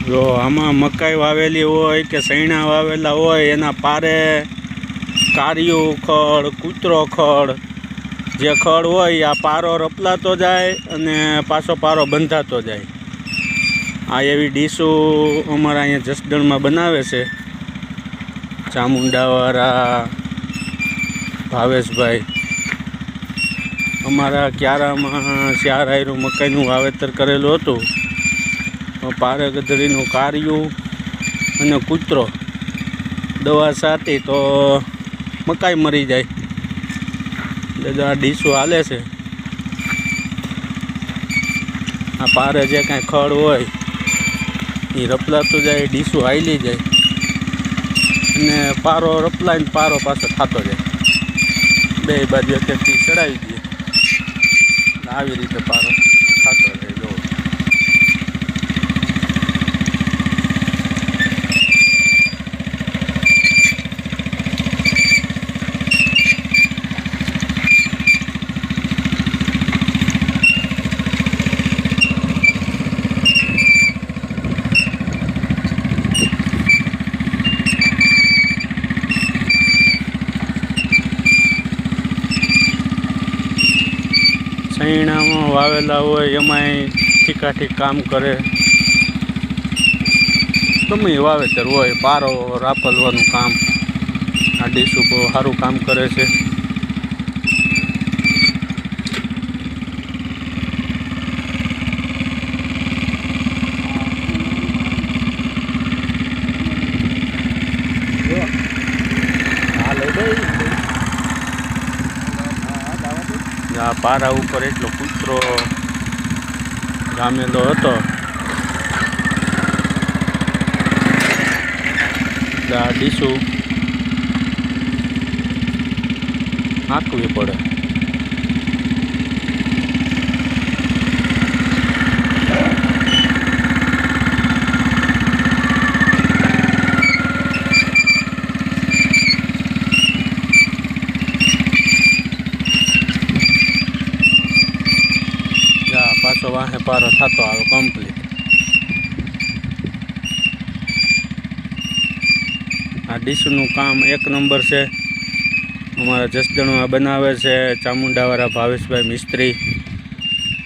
જો આમાં મકાઈ વાવેલી હોય કે સૈણા વાવેલા હોય એના પારે કારિયું ખડ કૂતરો ખડ જે ખડ હોય આ પારો રપલાતો જાય અને પાછો પારો બંધાતો જાય. આ એવી ડીશું અમારા અહીંયા જસદણમાં બનાવે છે ચામુંડાવાળા ભાવેશભાઈ. અમારા ક્યારામાં 4 આયરું મકાઈનું વાવેતર કરેલું હતું. પારે ગધડીનું કારિયું અને કૂતરો દવા છાંટી તો મકાઈ મરી જાય. આ ડીશું હાલે છે. આ પારે જે કાંઈ ખડ હોય એ રપલાતું જાય, ડીશું હાલી જાય અને પારો રપલાય ને પારો પાછો થતો જાય. બે બાજુ અત્યારથી ચડાવી દઈએ આવી રીતે પારો થતો જાય. જો સૈણામાં વાવેલા હોય એમાંય ઠીકાઠીક કામ કરે. ગમે વાવેતર હોય પારો રાપલવાનું કામ આ ડીશું બહુ સારું કામ કરે છે. આ પારા ઉપર એટલો કૂતરો જામેલો હતો. આ ડીશું હાંકવી પડે. પાછો વાહે પારો થતો આવે કમ્પ્લીટ. આ ડીશનું કામ 1 નંબર છે. અમારા જસદણમાં બનાવે છે ચામુંડાવાળા ભાવેશભાઈ મિસ્ત્રી.